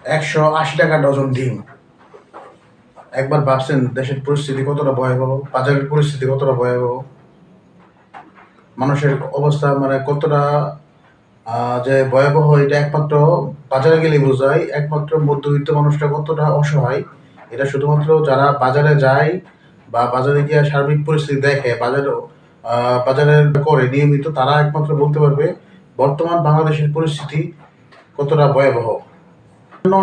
180 টাকা ডজন ডিম। একবার ভাবছেন দেশের পরিস্থিতি কতটা ভয়াবহ, বাজারের পরিস্থিতি কতটা ভয়াবহ, মানুষের অবস্থা মানে কতটা যে ভয়াবহ, এটা একমাত্র বাজারে গেলেই বোঝায়। একমাত্র মধ্যবিত্ত মানুষটা কতটা অসহায়, এটা শুধুমাত্র যারা বাজারে যায় বা বাজারে গিয়ে সার্বিক পরিস্থিতি দেখে, বাজারের করে নিয়মিত, তারা একমাত্র বলতে পারবে বর্তমান বাংলাদেশের পরিস্থিতি কতটা ভয়াবহ।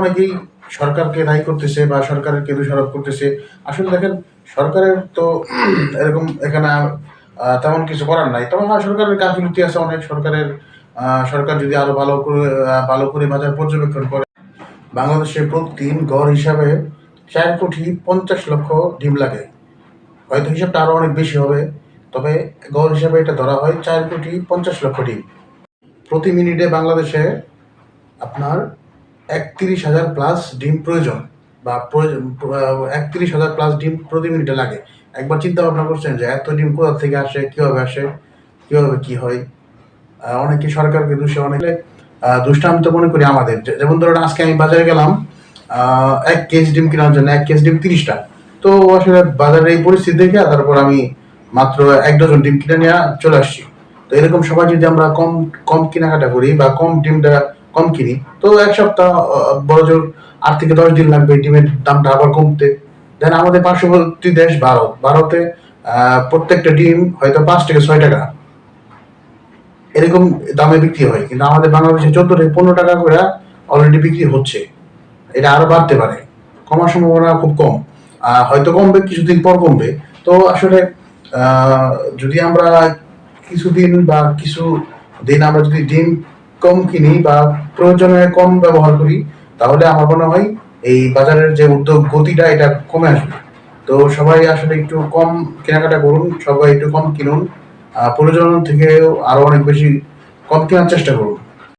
অনেকেই সরকারকে দায়ী করতেছে বা সরকারকে দোষারোপ করতেছে। আসলে দেখেন, সরকারের তো এরকম এখানে তেমন কিছু করার নাই। তবে হ্যাঁ, সরকারের গাফিলতি আছে অনেক। সরকার যদি আরো ভালো করে বাজার পর্যবেক্ষণ করে, বাংলাদেশে প্রতিদিন গড় হিসাবে 4,50,00,000 ডিম লাগে। হয়তো হিসাবটা আরো অনেক বেশি হবে, তবে গড় হিসাবে এটা ধরা হয় 4,50,00,000 ডিম। প্রতি মিনিটে বাংলাদেশে আপনার 31,000 প্লাস ডিম প্রয়োজন, বা 31,000 প্লাস ডিম প্রতি মিনিটে লাগে। একবার চিন্তা ভাবনা করছেন যে এত ডিম কোথা থেকে আসে, কিভাবে কি হয়? অনেকে সরকারকে দোষে, অনেকে দোষটা আমি তো মনে করি আমাদের। যেমন ধরুন, আজকে আমি বাজারে গেলাম 1 কেজি ডিম কেনার জন্য। 1 কেজি ডিম 30 টাকা। তো আসলে বাজারের এই পরিস্থিতি দেখে তারপর আমি মাত্র 1 ডজন ডিম কিনে নিয়ে চলে আসছি। তো এরকম সবাই যদি আমরা কম কম কেনাকাটা করি বা ডিমটা কম কিনি, তো এক সপ্তাহ বড় জোর 8 থেকে 10 দিন লাগবে ডিমের দামটা আবার কমতে। দেন আমাদের পার্শ্ববর্তী দেশ ভারতে প্রত্যেকটা ডিম হয়তো 5 থেকে 6 টাকা এরকম দামে বিক্রি হয়, কিন্তু আমাদের বাংলাদেশে 14 থেকে 15 টাকা করে অলরেডি বিক্রি হচ্ছে। এটা আরো বাড়তে পারে, কমার সম্ভাবনা খুব কম। হয়তো কমবে, কিছুদিন পর কমবে। তো আসলে যদি আমরা কিছুদিন বা কিছু দিন আমরা যদি ডিম কম কিনি বা প্রয়োজনে কম ব্যবহার করি, তাহলে আমার মনে হয় এই বাজারের যে উদ্যোগ গতিটা, এটা কমে আসবে। তো সবাই আসলে একটু কম কেনাকাটা করুন, সবাই একটু কম কিনুন, প্রয়োজন থেকে আরো অনেক বেশি কম কেনার চেষ্টা করুন।